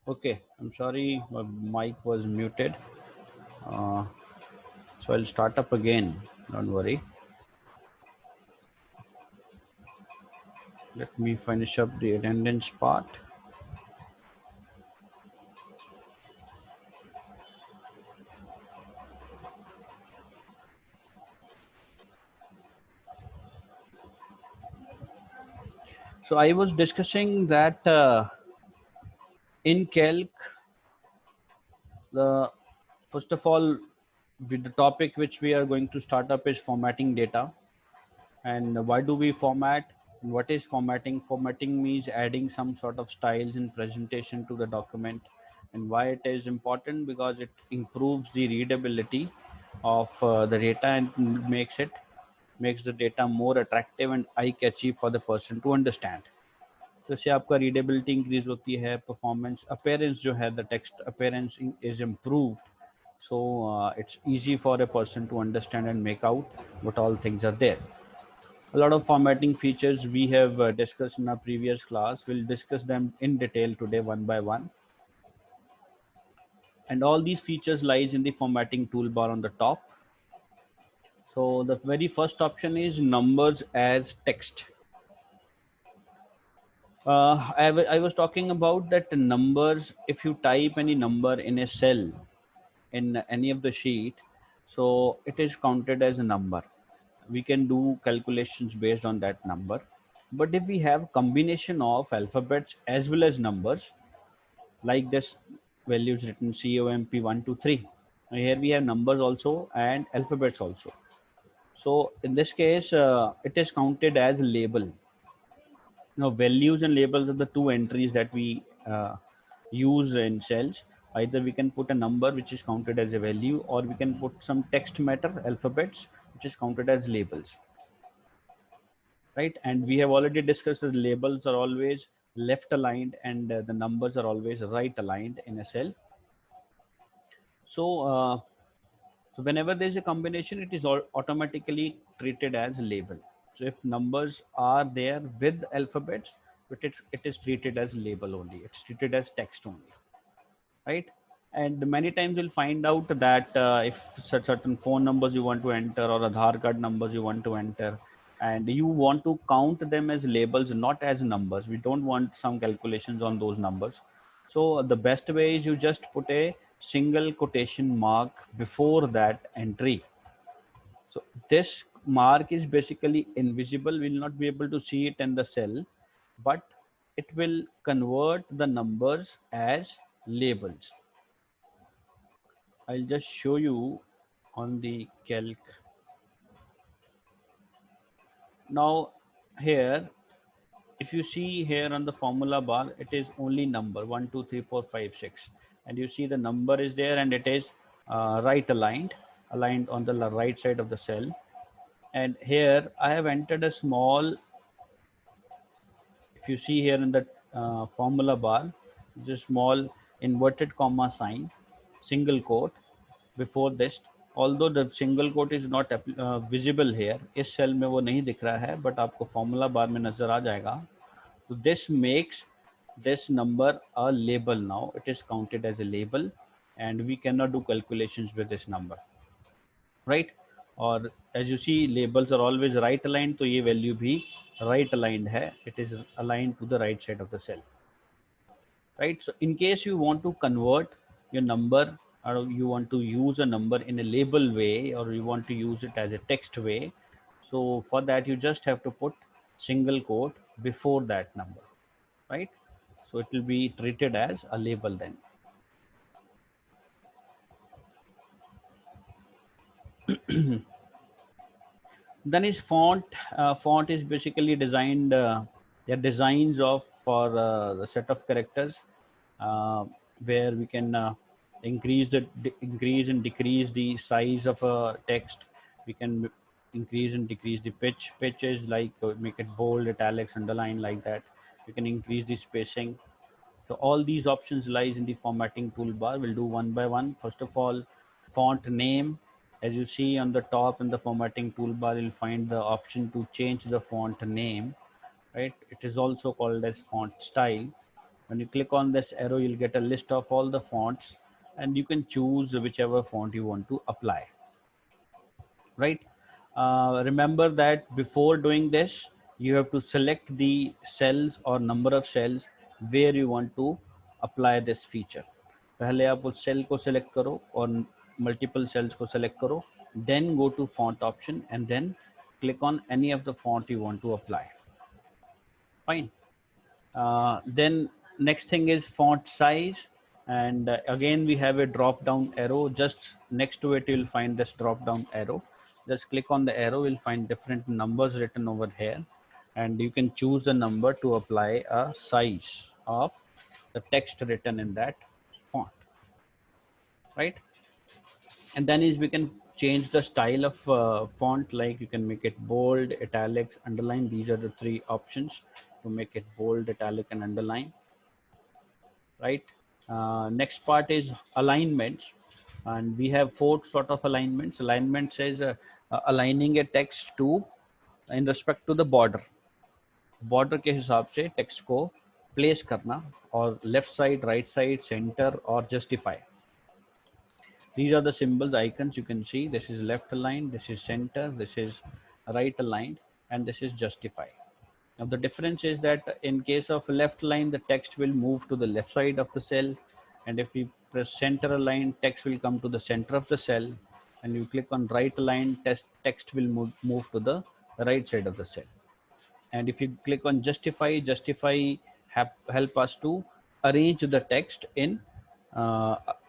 Okay, I'm sorry, my mic was muted. Uh, so I'll start up again. Don't worry. Let me finish up the attendance part. So I was discussing that in Calc, the first of all, with the topic which we are going to start up is formatting data. And why do we format? What is formatting? Formatting means adding some sort of styles in presentation to the document. And why it is important? Because it improves the readability of the data and makes the data more attractive and eye catchy for the person to understand. तो इससे आपका readability increase होती है, performance appearance जो है the text appearance is improved. So it's easy for a person to understand and make out what all things are there. A lot of formatting features we have discussed in our previous class. We'll discuss them in detail today one by one. And all these features lies in the formatting toolbar on the top. So the very first option is numbers as text. I was talking about that numbers, if you type any number in a cell in any of the sheet, so it is counted as a number. We can do calculations based on that number. But if we have combination of alphabets as well as numbers, like this values written COMP123, here we have numbers also and alphabets also. So in this case, it is counted as label. Now, values and labels are the two entries that we use in cells. Either we can put a number which is counted as a value, or we can put some text matter, alphabets, which is counted as labels, right? And we have already discussed that labels are always left aligned and the numbers are always right aligned in a cell. So, so whenever there is a combination, it is automatically treated as label. So if numbers are there with alphabets, but it is treated as label only. It's treated as text only, right? And many times you'll find out that if certain phone numbers you want to enter or Aadhaar card numbers you want to enter, and you want to count them as labels, not as numbers. We don't want some calculations on those numbers. So the best way is you just put a single quotation mark before that entry. So this mark is basically invisible. We'll not be able to see it in the cell, but it will convert the numbers as labels. I'll just show you on the calc. Now here, if you see here on the formula bar, it is only number 1, 2, 3, 4, 5, 6, and you see the number is there and it is right aligned on the right side of the cell. And here I have entered a small, if you see here in the formula bar, just small inverted comma sign, single quote before this. Although the single quote is not visible here, इस cell में वो नहीं दिख रहा है, but आपको formula bar में नजर आ जाएगा. So this makes this number a label now. It is counted as a label, and we cannot do calculations with this number, right? और as you see, labels are always right aligned, तो ये value भी right aligned है. It is aligned to the right side of the cell, right? So in case you want to convert your number, or you want to use a number in a label way, or you want to use it as a text way, so for that you just have to put single quote before that number, right? So it will be treated as a label then. Then is font. Font is basically designed, they're designs of for the set of characters, uh, where we can increase and decrease the size of a text. We can increase and decrease the pitch. Pitch is like make it bold, italics, underline, like that. We can increase the spacing. So all these options lies in the formatting toolbar. We'll do one by one. First of all, font name. As you see on the top in the formatting toolbar, you'll find the option to change the font name, right? It is also called as font style. When you click on this arrow, you'll get a list of all the fonts, and you can choose whichever font you want to apply, right? Remember that before doing this, you have to select the cells or number of cells where you want to apply this feature. पहले आप उस cell को select करो और multiple cells को select करो, then go to font option and then click on any of the font you want to apply. Fine. Then next thing is font size, and again we have a drop down arrow. Just next to it you'll find this drop down arrow. Just click on the arrow, you'll find different numbers written over here, and you can choose a number to apply a size of the text written in that font, right? And then is we can change the style of font, like you can make it bold, italics, underline. These are the three options to make it bold, italic and underline, right? Next part is alignments, and we have four sort of alignments. Alignment says aligning a text to in respect to the border के हिसाब से text को place करना, और left side, right side, center और justify. These are the symbols, icons you can see. This is left aligned, this is center, this is right aligned, and this is justify. Now the difference is that in case of left line, the text will move to the left side of the cell, and if we press center align, text will come to the center of the cell, and you click on right align, text will move to the right side of the cell. And if you click on justify, help us to arrange the text in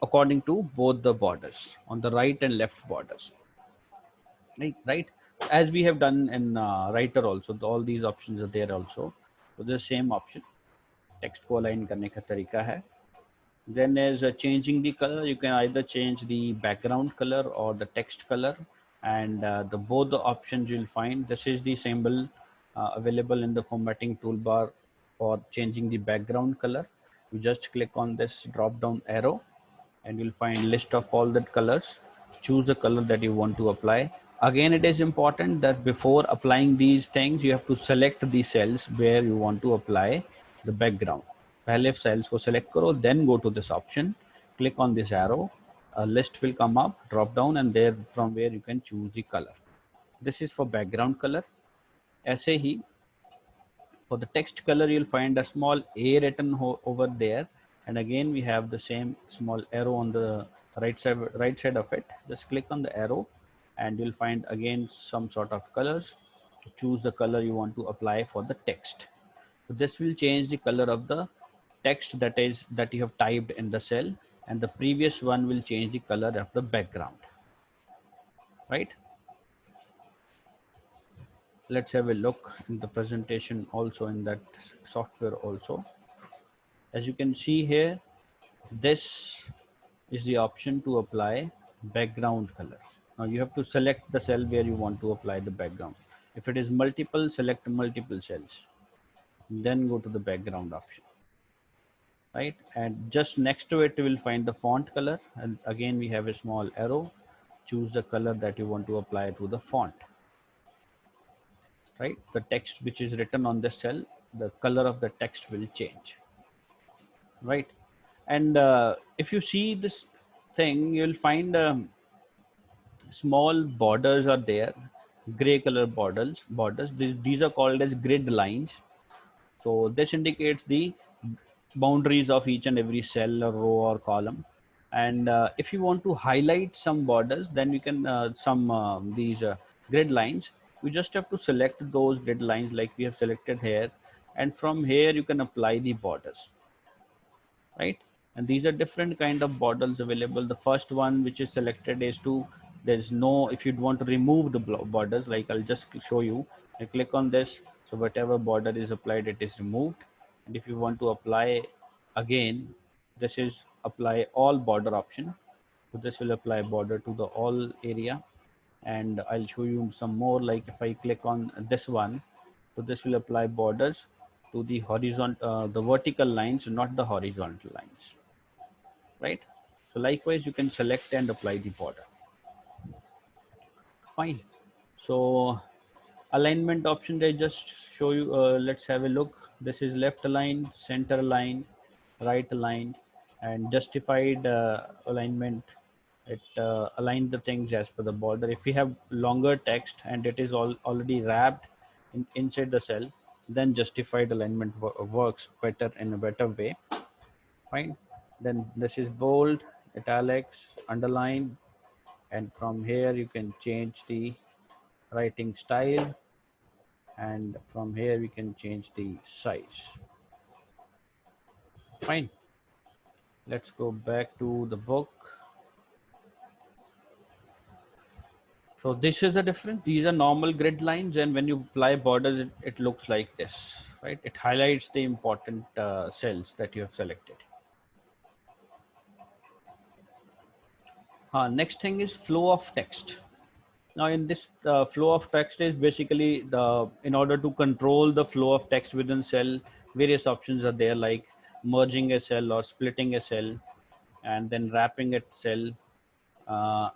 according to both the borders, on the right and left borders, right? As we have done in writer also, all these options are there also. So the same option, text को align करने का तरीका है. Then as changing the color, you can either change the background color or the text color, and the both the options you'll find. This is the symbol available in the formatting toolbar for changing the background color. You just click on this drop down arrow and you'll find list of all the colors. Choose the color that you want to apply. Again, it is important that before applying these things, you have to select the cells where you want to apply the background. पहले cells को select करो, then go to this option, click on this arrow, a list will come up, drop down, and there from where you can choose the color. This is for background color. ऐसे ही for the text color, you'll find a small A written over there, and again we have the same small arrow on the right side of it. Just click on the arrow, and you'll find again some sort of colors. Choose the color you want to apply for the text. So this will change the color of the text that you have typed in the cell, and the previous one will change the color of the background, right? Let's have a look in the presentation also, in that software also. As you can see here, this is the option to apply background color. Now you have to select the cell where you want to apply the background. If it is multiple, select multiple cells, then go to the background option, right? And just next to it, you will find the font color, and again we have a small arrow. Choose the color that you want to apply to the font, right? The text which is written on the cell, the color of the text will change, right? And if you see this thing, you'll find small borders are there, gray color borders. These are called as grid lines. So this indicates the boundaries of each and every cell or row or column. And if you want to highlight some borders, then you can these grid lines, you just have to select those grid lines like we have selected here, and from here you can apply the borders, right? And these are different kind of borders available. The first one which is selected is to, there's no, if you'd want to remove the borders, like I'll just show you. I click on this, so whatever border is applied, it is removed. And if you want to apply again, this is apply all border option. So this will apply border to the all area. And I'll show you some more, like if I click on this one, so this will apply borders to the horizontal, the vertical lines, not the horizontal lines, right? So likewise, you can select and apply the border. Fine. So alignment option, I just show you. Let's have a look. This is left align, center align, right aligned, and justified alignment. It aligned the things as per the border. If we have longer text and it is already wrapped inside the cell, then justified alignment works better in a better way. Fine. Then this is bold, italics, underline, and from here you can change the writing style, and from here we can change the size. Fine. Let's go back to the book. So this is the difference. These are normal grid lines, and when you apply borders, it looks like this, right? It highlights the important cells that you have selected. Next thing is flow of text. Now in this flow of text is basically in order to control the flow of text within cell, various options are there, like merging a cell or splitting a cell, and then wrapping a cell. Uh,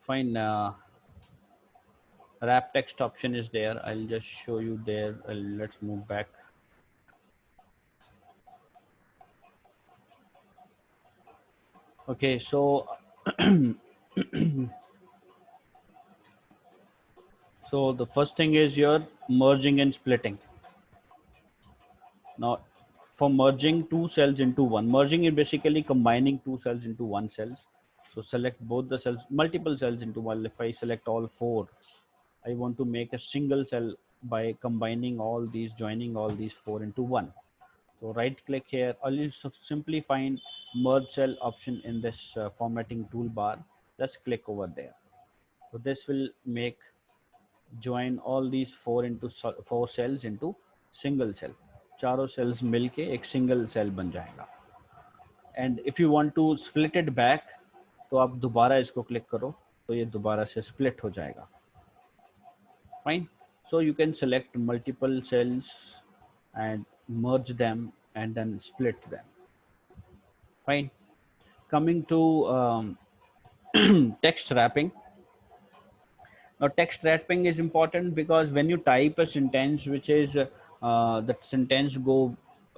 Fine. Wrap text option is there. I'll just show you there. Let's move back. Okay, so so the first thing is your merging and splitting. Now, for merging two cells into one, merging is basically combining two cells into one cells. So select both the cells, multiple cells into one. If I select all four, I want to make a single cell by combining all these, joining all these four into one. So right click here, or you simply find merge cell option in this formatting toolbar. Just click over there. So this will make join all these four cells into single cell. चारों cells मिलके एक single cell बन जाएगा. And if you want to split it back, तो आप दोबारा इसको click करो तो ये दोबारा से split हो जाएगा. Fine. So you can select multiple cells and merge them and then split them. Fine. Coming to text wrapping. Now, text wrapping is important because when you type a sentence, which is that sentence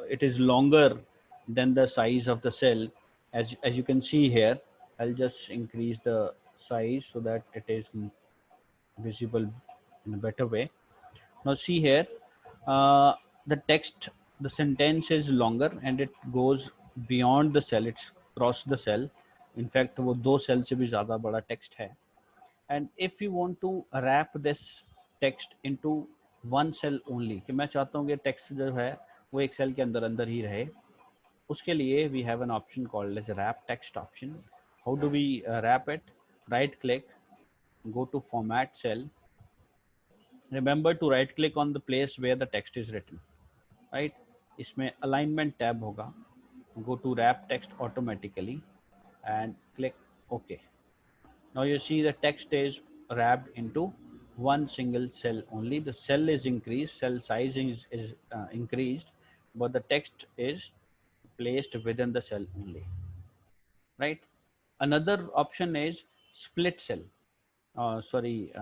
it is longer than the size of the cell. As you can see here, I'll just increase the size so that it is visible in a better way. Now, see here, uh, the text, the sentence is longer and it goes beyond the cell. It's crossed the cell. In fact, वो दो cell से भी ज़्यादा बड़ा text है. And if you want to wrap this text into one cell only, कि मैं चाहता हूँ कि text जो है वो एक cell के अंदर अंदर ही रहे, उसके लिए we have an option called as wrap text option. How do we wrap it? Right click, go to format cell. Remember to right click on the place where the text is written, right? इसमें alignment tab होगा. Go to wrap text automatically and click OK. Now you see the text is wrapped into one single cell only. The cell is increased, cell size is increased, but the text is placed within the cell only, right? Another option is split cell. Sorry,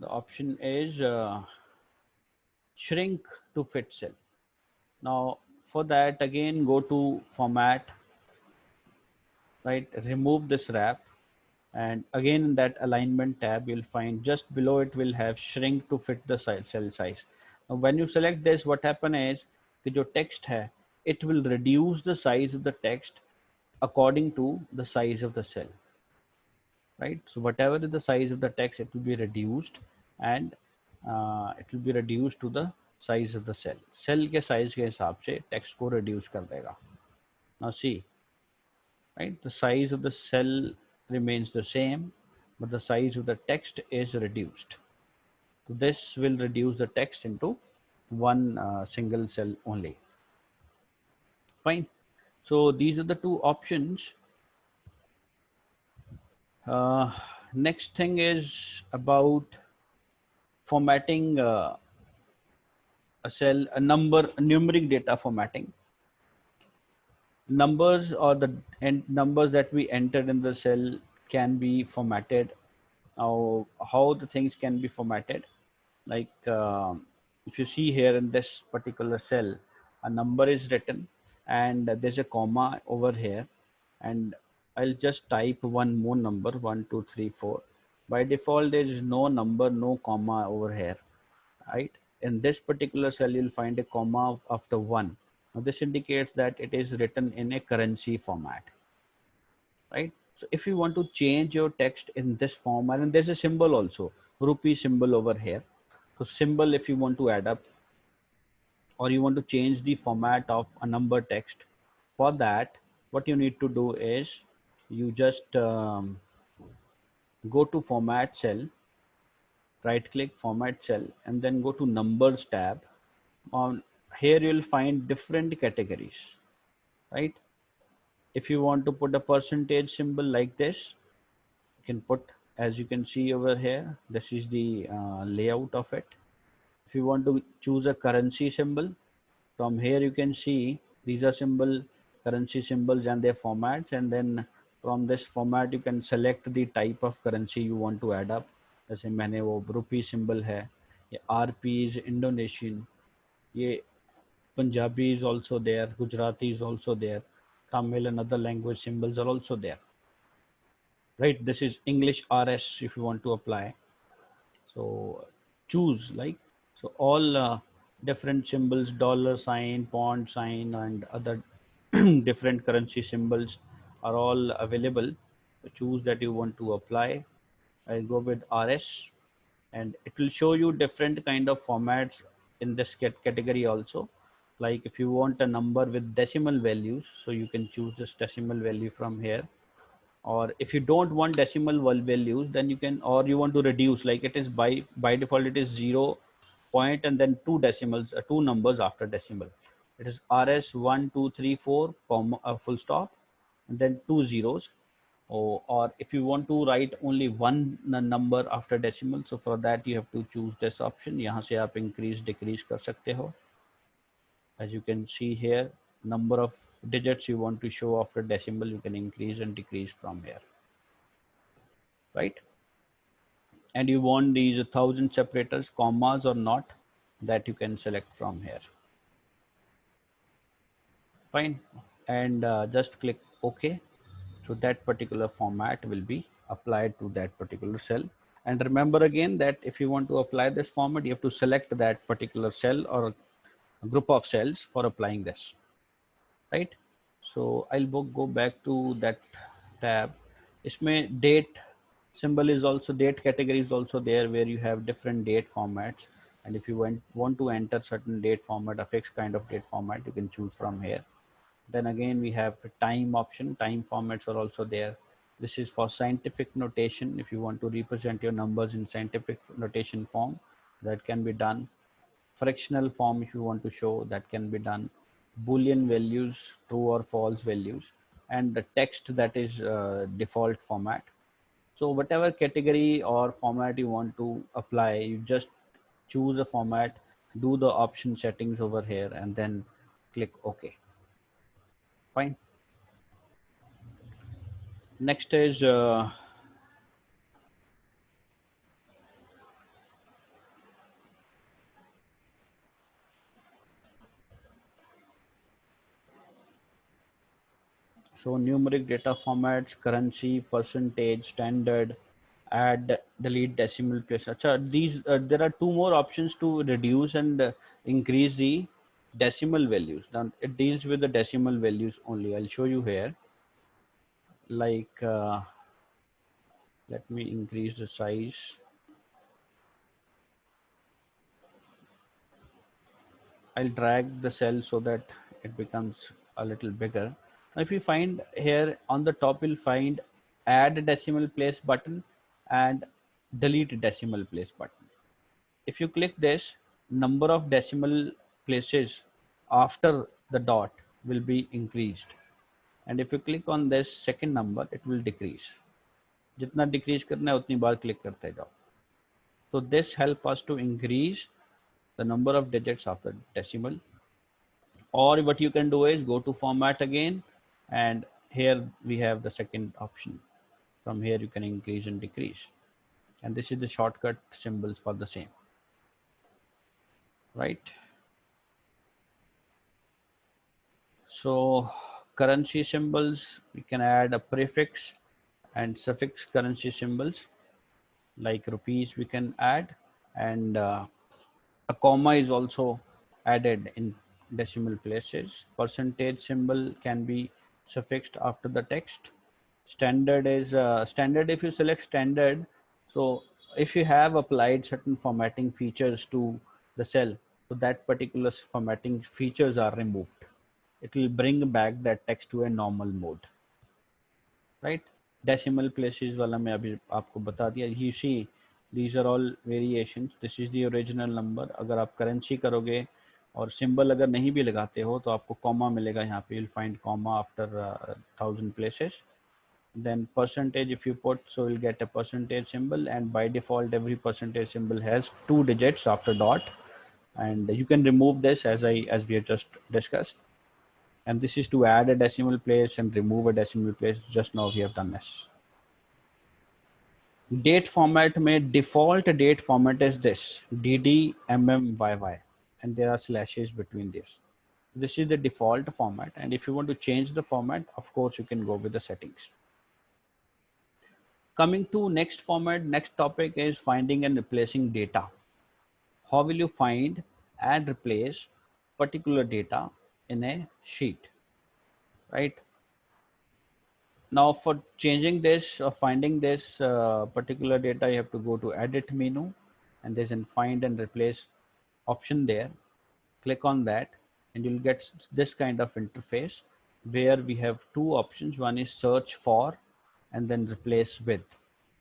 the option is shrink to fit cell. Now for that, again go to format, right? Remove this wrap, and again in that alignment tab you'll find just below it will have shrink to fit the cell size. Now when you select this, what happen is कि जो text है, it will reduce the size of the text according to the size of the cell, right? So whatever is the size of the text, it will be reduced, and it will be reduced to the size of the cell. Cell के size के हिसाब से text को reduce कर देगा. Now see, right? The size of the cell remains the same, but the size of the text is reduced. So this will reduce the text into one single cell only. Fine. So these are the two options. Next thing is about formatting a cell, a numeric data formatting. Numbers or the numbers that we entered in the cell can be formatted. Now, how the things can be formatted, like if you see here in this particular cell, a number is written and there's a comma over here, and I'll just type one more number, 1 2 3 4. By default there is no number, no comma over here, right? In this particular cell you'll find a comma after 1. Now this indicates that it is written in a currency format, right? So if you want to change your text in this format, and there's a symbol also, rupee symbol over here. So symbol, if you want to add up or you want to change the format of a number text, for that what you need to do is you just go to format cell, right click format cell, and then go to numbers tab. On here you'll find different categories, right? If you want to put a percentage symbol like this, you can put, as you can see over here, this is the layout of it. If you want to choose a currency symbol, from here you can see these are currency symbols and their formats, and then from this format you can select the type of currency you want to add up. जैसे मैंने वो रुपी symbol है, ये RP is Indonesian, ये Punjabi is also there, Gujarati is also there, Tamil and other language symbols are also there, right? This is English RS if you want to apply. So choose, like, so all different symbols, dollar sign, pound sign, and other different currency symbols are all available. So choose that you want to apply. I'll go with RS, and it will show you different kind of formats in this category also. Like if you want a number with decimal values, so you can choose this decimal value from here. Or if you don't want decimal values, then you can, or you want to reduce, like it is by default it is 0 point and then two decimals, two numbers after decimal. It is RS 1 2 3 4 comma full stop and then two zeros. Or if you want to write only one number after decimal, so for that you have to choose this option. यहाँ से आप increase decrease कर सकते हो. As you can see here, number of digits you want to show after decimal, you can increase and decrease from here, right? And you want these 1000 separators, commas or not, that you can select from here. Fine. And just click OK. So that particular format will be applied to that particular cell. And remember again that if you want to apply this format, you have to select that particular cell or a group of cells for applying this, right? So I'll go back to that tab. इसमें date symbol is also, date category is also there, where you have different date formats. And if you want to enter certain date format, a fixed kind of date format, you can choose from here. Then again we have time option, time formats are also there. This is for scientific notation. If you want to represent your numbers in scientific notation form, that can be done. Fractional form, if you want to show, that can be done. Boolean values, true or false values, and the text, that is default format. So whatever category or format you want to apply, you just choose a format, do the option settings over here, and then click OK. Fine. Next is so numeric data formats, currency, percentage, standard, add, delete, decimal place. Acha, these there are two more options to reduce and increase the decimal values. Now it deals with the decimal values only. I'll show you here. Like let me increase the size. I'll drag the cell so that it becomes a little bigger. Now if you find here on the top, you'll find add decimal place button and delete decimal place button. If you click this, number of decimal places after the dot will be increased. And if you click on this second number, it will decrease. जितना decrease करना है उतनी बार click करते जाओ. So this help us to increase the number of digits after decimal. Or what you can do is go to format again, and here we have the second option. From here you can increase and decrease, and this is the shortcut symbols for the same. right? So currency symbols, we can add a prefix and suffix currency symbols, like rupees we can add, and a comma is also added in decimal places. Percentage symbol can be suffixed after the text. Standard is standard. If you select standard, so if you have applied certain formatting features to the cell, so that particular formatting features are removed. It will bring back that text to a normal mode, right? Decimal places वाला मैं अभी आपको बता दिया. You see, these are all variations. This is the original number. अगर आप currency करोगे और सिंबल अगर नहीं भी लगाते हो तो आपको कॉमा मिलेगा यहाँ पे. You'll find comma after 1000 places. Then percentage, if you put, so you'll get a percentage symbol, and by default every percentage symbol has 2 digits after dot, and you can remove this as we have just discussed. And this is to add a decimal place and remove a decimal place. Just now we have done this. Date format में default date format is this DDMMYY, and there are slashes between this. This is the default format, and if you want to change the format, of course you can go with the settings. Coming to next format, next topic is finding and replacing data. How will you find and replace particular data in a sheet, right? Now for changing this or finding this particular data, you have to go to edit menu, and there's a find and replace option there. Click on that and you'll get this kind of interface where we have two options. One is search for and then replace with.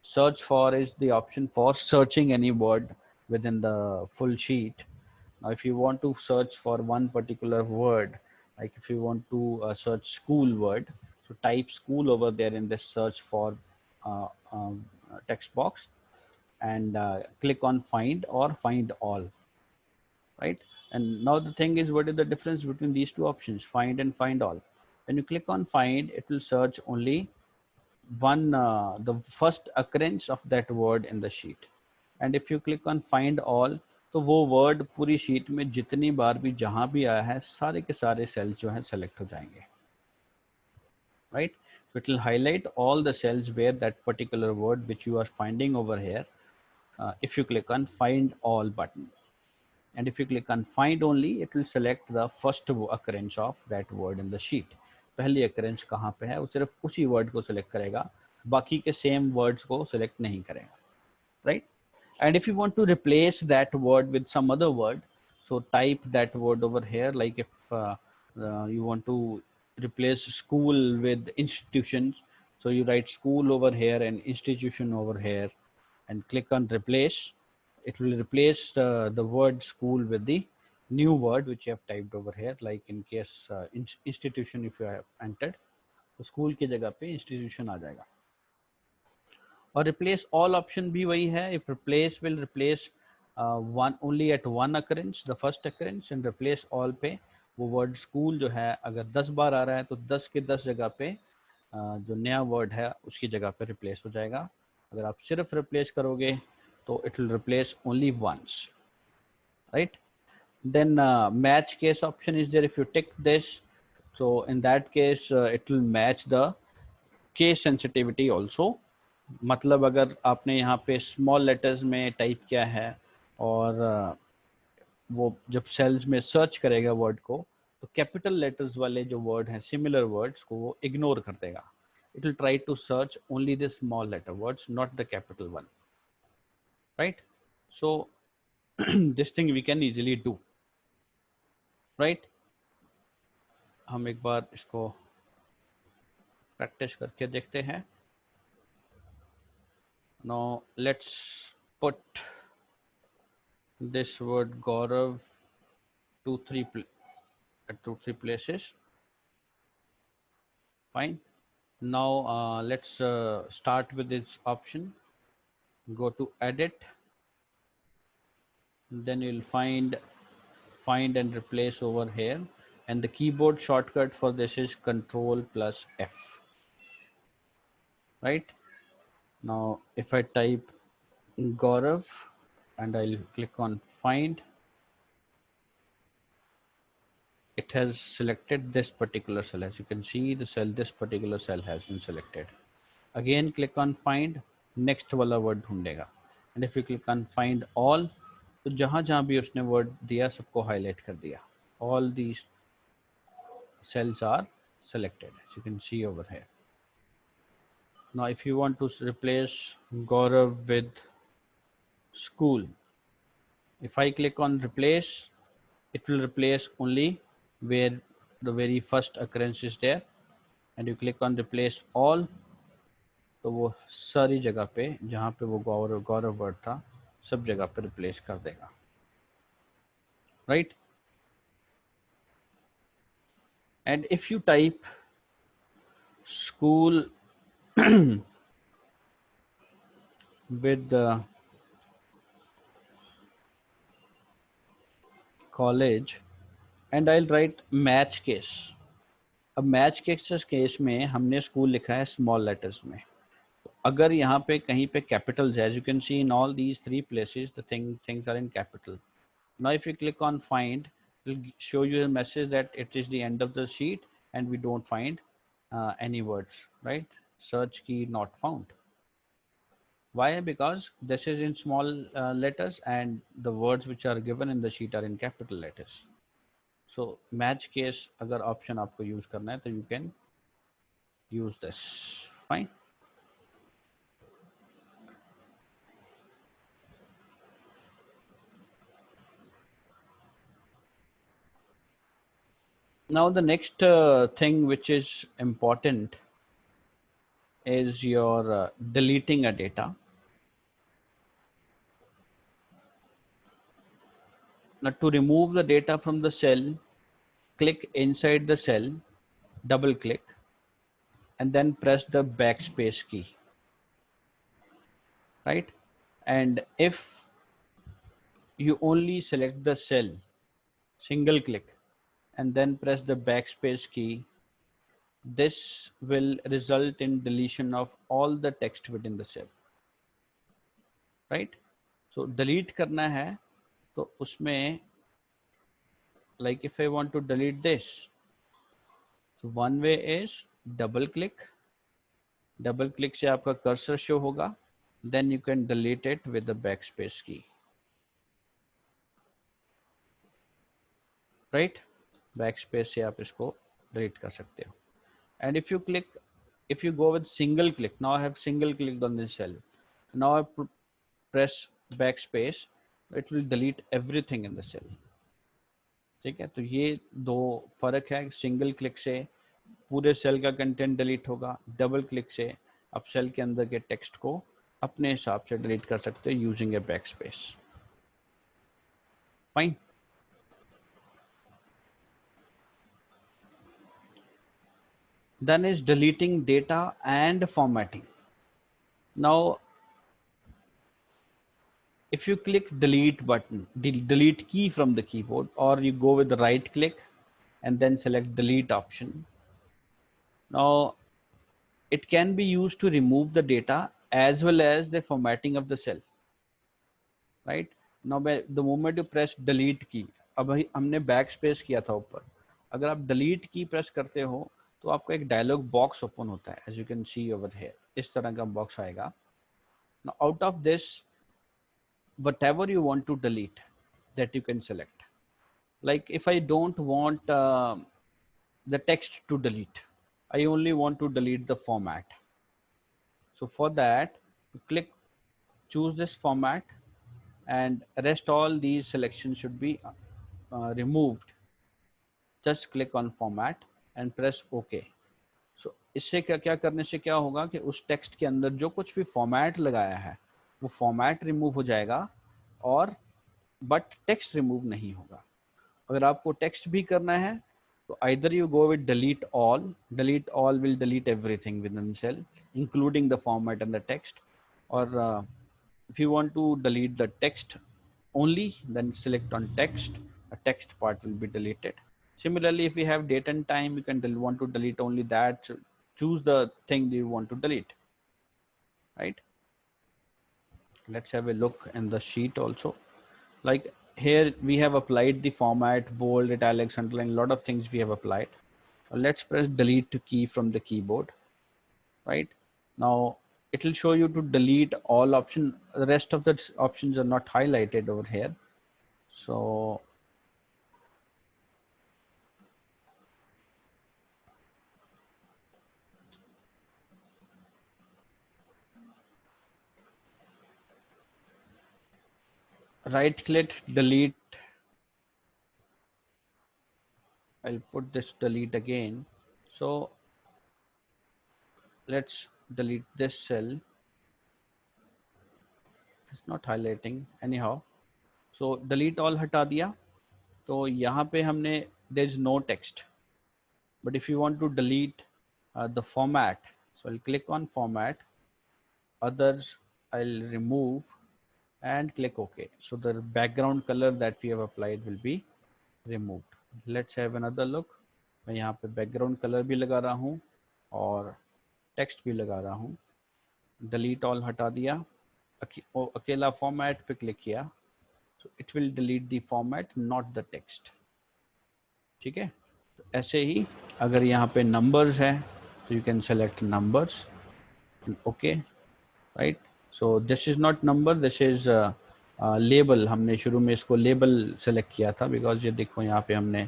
Search for is the option for searching any word within the full sheet. Now, if you want to search for one particular word, like if you want to search school word, so type school over there in this search for uh, text box, and click on find or find all, right? And now the thing is, what is the difference between these two options, find and find all? When you click on find, it will search only one the first occurrence of that word in the sheet. And if you click on find all, तो वो word पूरी sheet में जितनी बार भी जहां भी आया है सारे के सारे सेल्स जो हैं सेलेक्ट हो जाएंगे, right? So it will highlight all the cells where that particular word which you are finding over here, if you click on find all button. And if you click on find only, it will select the first occurrence of that word in the sheet. पहली occurrence कहाँ पे है, वो सिर्फ उसी word को select करेगा, बाकी के same words को select नहीं करेगा, right? And if you want to replace that word with some other word, so type that word over here. Like if you want to replace school with institutions, so you write school over here and institution over here and click on replace. It will replace the word school with the new word which you have typed over here. Like in case institution, if you have entered, तो school की जगह पे institution आ जाएगा. और replace all option भी वही है. If replace will replace one only at one occurrence, the first occurrence, and replace all पे वो वर्ड स्कूल जो है अगर 10 बार आ रहा है तो 10 के 10 जगह पे जो नया वर्ड है उसकी जगह पे रिप्लेस हो जाएगा. अगर आप सिर्फ रिप्लेस करोगे तो it will replace only once, right? Then match case option is there. If you tick this, so in that case it will match the case sensitivity also. मतलब अगर आपने यहाँ पे स्मॉल लेटर्स में टाइप किया है और वो जब सेल्स में सर्च करेगा वर्ड को, तो कैपिटल लेटर्स वाले जो वर्ड हैं सिमिलर वर्ड्स को वो इग्नोर कर देगा. It will try to search only the small letter words, not the capital one, right? So this thing we can easily do, right? हम एक बार इसको प्रैक्टिस करके देखते हैं. Now let's put this word Gaurav two three at 2-3 places. Fine. Now let's start with this option. Go to edit, then you'll find and replace over here, and the keyboard shortcut for this is Control plus F, right? Now if I type Gaurav and I'll click on find, it has selected this particular cell. As you can see, the cell, this particular cell has been selected. Again click on find, next वाला word ढूंढेगा, and if you click on find all, तो जहाँ जहाँ भी उसने word दिया सबको highlight कर दिया. All these cells are selected, as you can see over here. Now if you want to replace Gaurav with school, if I click on replace, it will replace only where the very first occurrence is there, and you click on replace all, तो वो सारी जगह पे जहाँ पे वो गौरव गौरव word था सब जगह पे रिप्लेस कर देगा, right. And if you type school with college and I'll write match case. अब मैच केस में हमने स्कूल लिखा है स्मॉल लेटर्स में. अगर यहाँ पे कहीं पे कैपिटल्स है, as you can see in all these three places the things are in capital. Now if you click on find, it will show you a message that it is the end of the sheet and we don't find any words, right? Search key not found. Why? Because this is in small letters and the words which are given in the sheet are in capital letters. So match case अगर option आपको use करना है तो you can use this. Fine. Now the next thing which is important is your deleting a data. Now to remove the data from the cell, click inside the cell, double click, and then press the backspace key, right? And if you only select the cell, single click, and then press the backspace key, this will result in deletion of all the text within the cell, right? So delete करना है तो उसमें, like if I want to delete this, so one way is double click से आपका cursor show होगा, then you can delete it with the backspace key, right? Backspace से आप इसको delete कर सकते हो. And if you go with single click, now I have single clicked on this cell, now I press backspace, it will delete everything in the cell. ठीक है, तो ये दो फर्क है. सिंगल क्लिक से पूरे सेल का कंटेंट डिलीट होगा, डबल क्लिक से आप सेल के अंदर के टेक्स्ट को अपने हिसाब से डिलीट कर सकते हो using A backspace. Fine. Then is deleting data and formatting. Now if you click delete button, delete key from the keyboard, or you go with the right click and then select delete option, now it can be used to remove the data as well as the formatting of the cell, right? Now the moment you press delete key, अब हमने backspace किया था ऊपर, अगर आप delete की press करते हो तो आपको एक dialog box open होता है, as you can see over here. इस तरह का box आएगा. Now out of this, whatever you want to delete, that you can select. Like if I don't want the text to delete, I only want to delete the format. So for that, click, choose this format, and rest all these selections should be removed. Just click on format and press OK. So इससे क्या करने से क्या होगा कि उस text के अंदर जो कुछ भी फॉर्मेट लगाया है वो फॉर्मेट रिमूव हो जाएगा, और बट टेक्स्ट रिमूव नहीं होगा. अगर आपको टेक्स्ट भी करना है तो either you go with delete all will delete everything within the cell including the format and the text, or if you want to delete the text only, then select on text, a text part will be deleted. Similarly, if you have date and time, you can want to delete only that, so choose the thing that you want to delete, right? Let's have a look in the sheet also. Like here we have applied the format, bold, italics, underline, a lot of things we have applied. Let's press delete key from the keyboard, right? Now it will show you to delete all option. The rest of the options are not highlighted over here. So right click, delete. I'll put this delete again. So let's delete this cell. It's not highlighting anyhow. So delete all हटा दिया. तो यहाँ पे हमने there is no text. But if you want to delete the format, so I'll click on format, others I'll remove and click OK. So the background color that we have applied will be removed. Let's have another look. मैं यहाँ पे background color भी लगा रहा हूँ और text भी लगा रहा हूँ. Delete all हटा दिया. अकेला format पे click किया. So it will delete the format, not the text. ठीक है. तो ऐसे ही अगर यहाँ पे numbers है तो you can select numbers. Okay, right? So this is not number, this is label. हमने शुरू में इसको label select किया था because ये देखो यहाँ पे हमने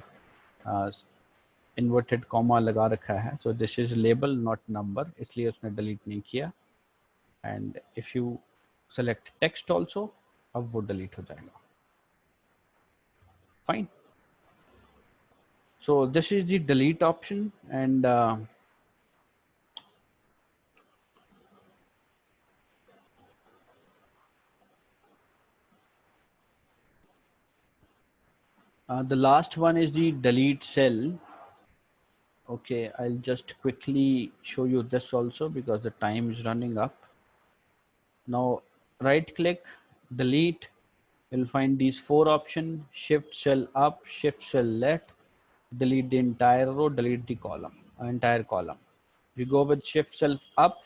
inverted comma लगा रखा है. So this is label not number, इसलिए उसने delete नहीं किया. And if you select text also, अब वो delete हो जाएगा. Fine. So this is the delete option, and the last one is the delete cell. Okay, I'll just quickly show you this also because the time is running up. Now right click, delete. You'll find these four options: shift cell up, shift cell left, delete the entire row, delete the column, entire column. We go with shift cell up,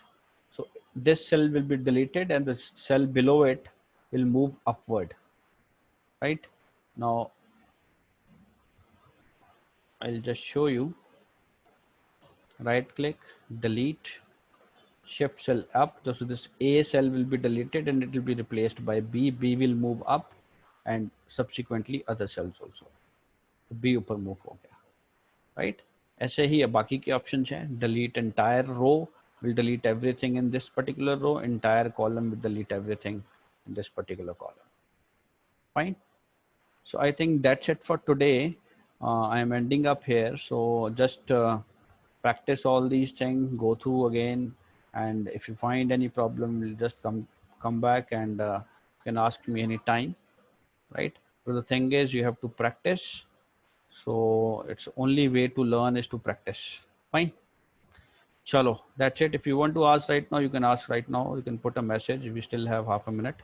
so this cell will be deleted and the cell below it will move upward, right? Now I'll just show you. Right click, delete, shift cell up. So this A cell will be deleted and it will be replaced by B. B will move up and subsequently other cells also. B ऊपर move हो गया, right? ऐसे ही बाकी के options हैं. Delete entire row will delete everything in this particular row. Entire column will delete everything in this particular column. Fine. So I think that's it for today. I am ending up here. So just practice all these things, go through again, and if you find any problem, you'll just come back and you can ask me anytime, right? So the thing is, you have to practice. So it's only way to learn is to practice. Fine. Chalo, that's it. If you want to ask right now, you can ask right now. You can put a message. We still have half a minute.